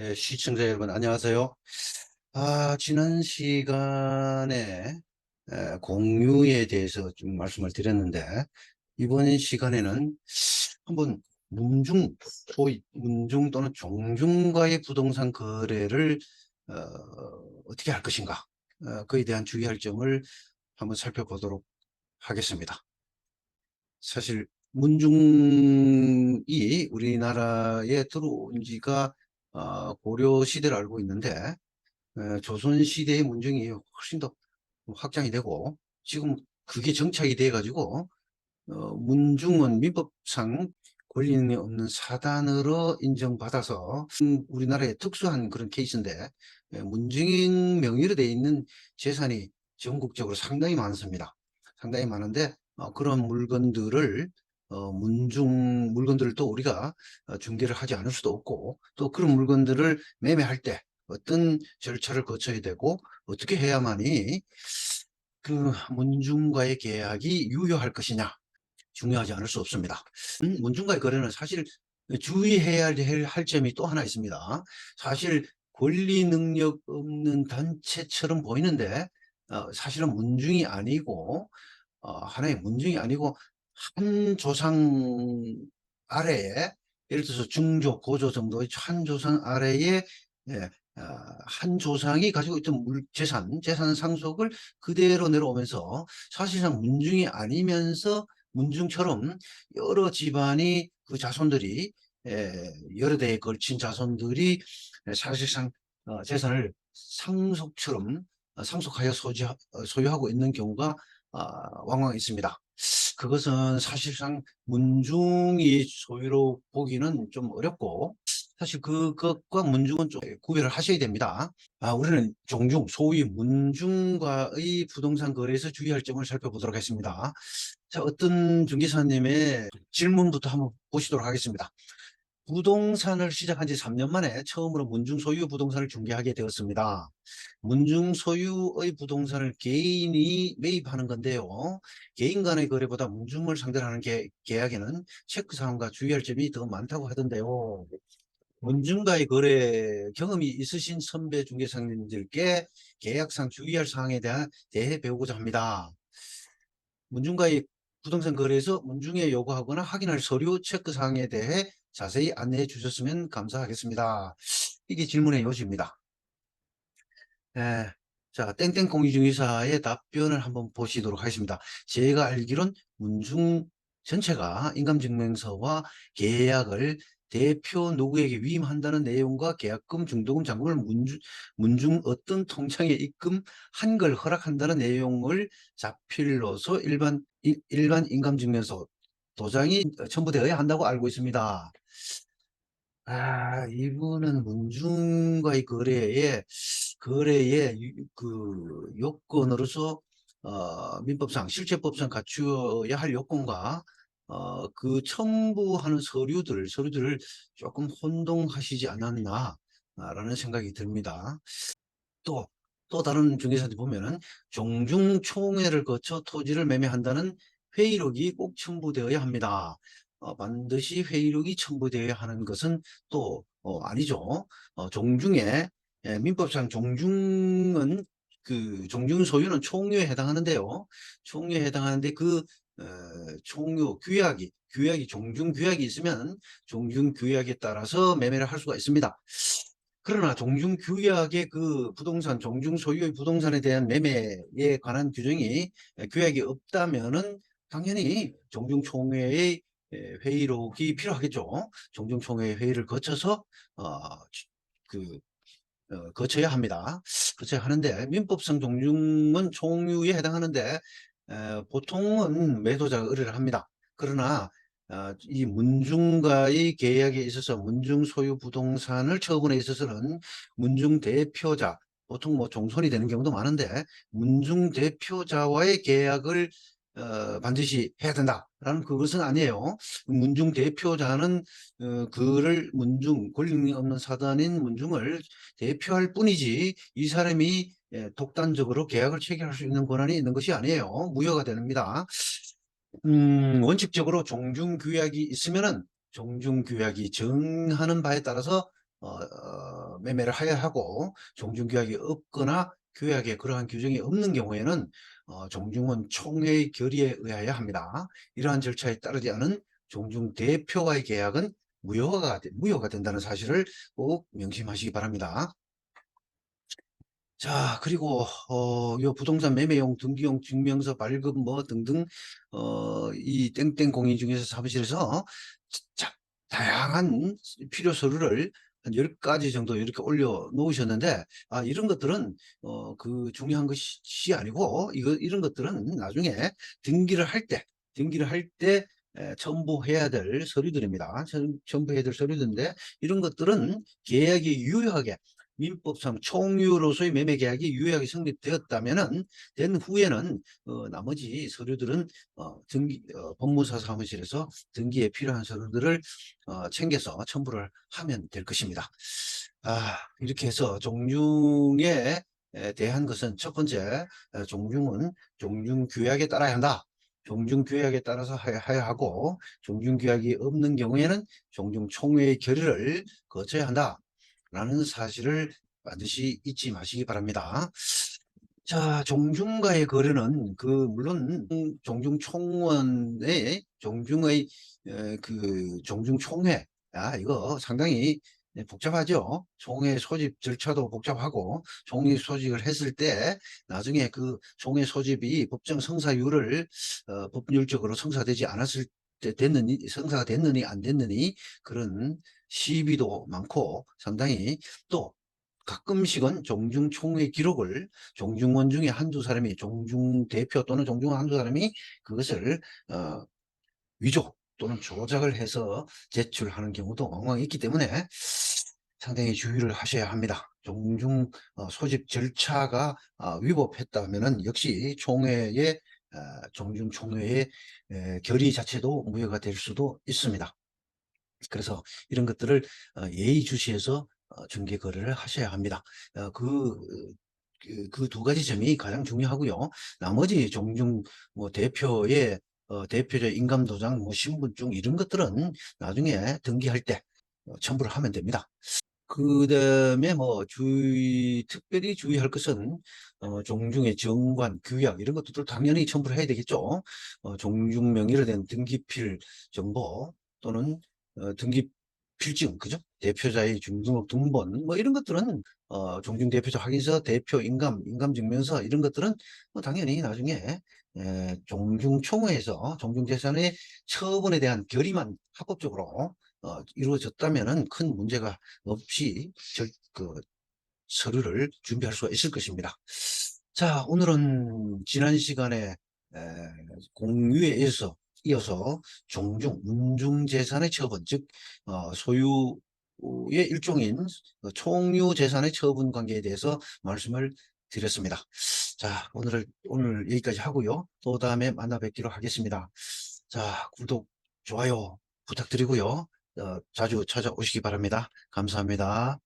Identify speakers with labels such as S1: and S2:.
S1: 네, 시청자 여러분 안녕하세요. 지난 시간에 공유에 대해서 좀 말씀을 드렸는데, 이번 시간에는 한번 소위 문중 또는 종중과의 부동산 거래를 어, 어떻게 할 것인가, 그에 대한 주의할 점을 한번 살펴보도록 하겠습니다. 사실 문중이 우리나라에 들어온 지가 고려 시대를 알고 있는데, 조선 시대의 문중이 훨씬 더 확장이 되고, 지금 그게 정착이 돼 가지고 문중은 민법상 권리는 없는 사단으로 인정받아서 우리나라의 특수한 그런 케이스인데, 문중인 명의로 되어 있는 재산이 전국적으로 상당히 많습니다. 상당히 많은데, 그런 물건들을 문중 물건들을 또 우리가 중개를 하지 않을 수도 없고, 또 그런 물건들을 매매할 때 어떤 절차를 거쳐야 되고 어떻게 해야만이 그 문중과의 계약이 유효할 것이냐, 중요하지 않을 수 없습니다. 문중과의 거래는 사실 주의해야 할 점이 또 하나 있습니다. 사실 권리 능력 없는 단체처럼 보이는데, 사실은 문중이 아니고, 하나의 문중이 아니고, 한 조상 아래에, 예를 들어서 중조, 고조 정도의 한 조상 아래에, 예, 한 조상이 가지고 있던 재산 상속을 그대로 내려오면서, 사실상 문중이 아니면서 문중처럼 여러 집안이 그 자손들이, 여러 대에 걸친 자손들이 사실상 재산을 상속처럼 상속하여 소유하고 있는 경우가 왕왕 있습니다. 그것은 사실상 문중이 소유로 보기는 좀 어렵고, 사실 그것과 문중은 좀 구별을 하셔야 됩니다. 우리는 종중, 소위 문중과의 부동산 거래에서 주의할 점을 살펴보도록 하겠습니다. 자, 어떤 중개사님의 질문부터 한번 보시도록 하겠습니다. 부동산을 시작한 지 3년 만에 처음으로 문중 소유 부동산을 중개하게 되었습니다. 문중 소유의 부동산을 개인이 매입하는 건데요. 개인 간의 거래보다 문중을 상대로 하는 계약에는 체크 사항과 주의할 점이 더 많다고 하던데요. 문중과의 거래 경험이 있으신 선배 중개사님들께 계약상 주의할 사항에 대해 배우고자 합니다. 문중과의 부동산 거래에서 문중에 요구하거나 확인할 서류 체크 사항에 대해 자세히 안내해 주셨으면 감사하겠습니다. 이게 질문의 요지입니다. 자, 땡땡 공인중개사의 답변을 한번 보시도록 하겠습니다. 제가 알기론 문중 전체가 인감증명서와 계약을 대표 누구에게 위임한다는 내용과 계약금, 중도금, 잔금을 문중 어떤 통장에 입금한 걸 허락한다는 내용을 자필로서 일반 인감증명서 도장이 첨부되어야 한다고 알고 있습니다. 이분은 문중과의 그 요건으로서 민법상 실체법상 갖추어야 할 요건과 그 첨부하는 서류들을 조금 혼동하시지 않았나라는 생각이 듭니다. 또, 또 다른 중개사들 보면은 종중총회를 거쳐 토지를 매매한다는 회의록이 꼭 첨부되어야 합니다. 반드시 회의록이 첨부되어야 하는 것은 또 아니죠. 종중에, 민법상 종중은 그 종중 소유는 총유에 해당하는데요. 총유에 해당하는데 그 총유 규약이 종중 규약이 있으면 종중 규약에 따라서 매매를 할 수가 있습니다. 그러나 종중규약의 그 부동산, 종중 소유의 부동산에 대한 매매에 관한 규약이 없다면은 당연히 종중총회의 회의록이 필요하겠죠. 종중총회 회의를 거쳐서 어, 그 거쳐야 합니다. 거쳐야 하는데, 민법상 종중은 총유에 해당하는데 보통은 매도자가 의뢰를 합니다. 그러나 이 문중과의 계약에 있어서 문중 소유 부동산을 처분에 있어서는 문중 대표자, 보통 뭐 종손이 되는 경우도 많은데, 문중 대표자와의 계약을 반드시 해야 된다라는 그것은 아니에요. 문중 대표자는 그를 권리 없는 사단인 문중을 대표할 뿐이지, 이 사람이 독단적으로 계약을 체결할 수 있는 권한이 있는 것이 아니에요. 무효가 됩니다. 원칙적으로 종중규약이 있으면은 종중규약이 정하는 바에 따라서 매매를 해야 하고 종중규약이 없거나 규약에 그러한 규정이 없는 경우에는 종중은 총회의 결의에 의하여 합니다. 이러한 절차에 따르지 않은 종중 대표와의 계약은 무효가 된다는 사실을 꼭 명심하시기 바랍니다. 자, 그리고 요 부동산 매매용 등기용 증명서 발급 뭐 등등 이 땡땡 공인 중개사 사무실에서 다양한 필요 서류를 한 10가지 정도 이렇게 올려 놓으셨는데, 이런 것들은 그 중요한 것이 아니고 이런 것들은 나중에 등기를 할 때 첨부해야 될 서류들입니다. 첨부해야 될 서류들인데, 이런 것들은 계약이 유효하게 민법상 총유로서의 매매 계약이 유효하게 성립되었다면은 된 후에는 나머지 서류들은 법무사 사무실에서 등기에 필요한 서류들을 챙겨서 첨부를 하면 될 것입니다. 이렇게 해서 종중에 대한 것은 첫 번째, 종중은 종중규약에 따라야 한다. 종중규약에 따라서 해야 하고, 종중규약이 없는 경우에는 종중총회의 결의를 거쳐야 한다 라는 사실을 반드시 잊지 마시기 바랍니다. 자, 종중과의 거래는 물론 종중총원의 종중의 그 종중총회, 이거 상당히 복잡하죠. 총회 소집 절차도 복잡하고, 총회 소집을 했을 때 나중에 그 총회 소집이 법정 성사율을 법률적으로 성사되지 않았을 때 성사가 됐느니 안 됐느니 그런 시비도 많고, 상당히 또 가끔씩은 종중총회 기록을 종중원 중에 한두 사람이, 종중대표 또는 종중원 한두 사람이 그것을 위조 또는 조작을 해서 제출하는 경우도 왕왕 있기 때문에 상당히 주의를 하셔야 합니다. 종중 소집 절차가 위법했다면 역시 종중총회의 결의 자체도 무효가 될 수도 있습니다. 그래서 이런 것들을 예의주시해서 중개 거래를 하셔야 합니다. 그 두 가지 점이 가장 중요하고요. 나머지 종중 대표자 인감도장, 신분증 이런 것들은 나중에 등기할 때 첨부를 하면 됩니다. 그 다음에 특별히 주의할 것은 종중의 정관, 규약 이런 것들도 당연히 첨부를 해야 되겠죠. 종중 명의로 된 등기필 정보 또는 등기필증, 그죠? 대표자의 중등록 등본 이런 것들은 종중 대표자 확인서, 대표 인감증명서 이런 것들은 당연히 나중에 종중총회에서 종중재산의 처분에 대한 결의만 합법적으로 이루어졌다면은 큰 문제가 없이 서류를 준비할 수가 있을 것입니다. 자, 오늘은 지난 시간에 공유에 이어서 종중, 운중재산의 처분, 즉 소유의 일종인 총유재산의 처분 관계에 대해서 말씀을 드렸습니다. 자, 오늘 여기까지 하고요. 또 다음에 만나 뵙기로 하겠습니다. 자, 구독, 좋아요 부탁드리고요. 자주 찾아오시기 바랍니다. 감사합니다.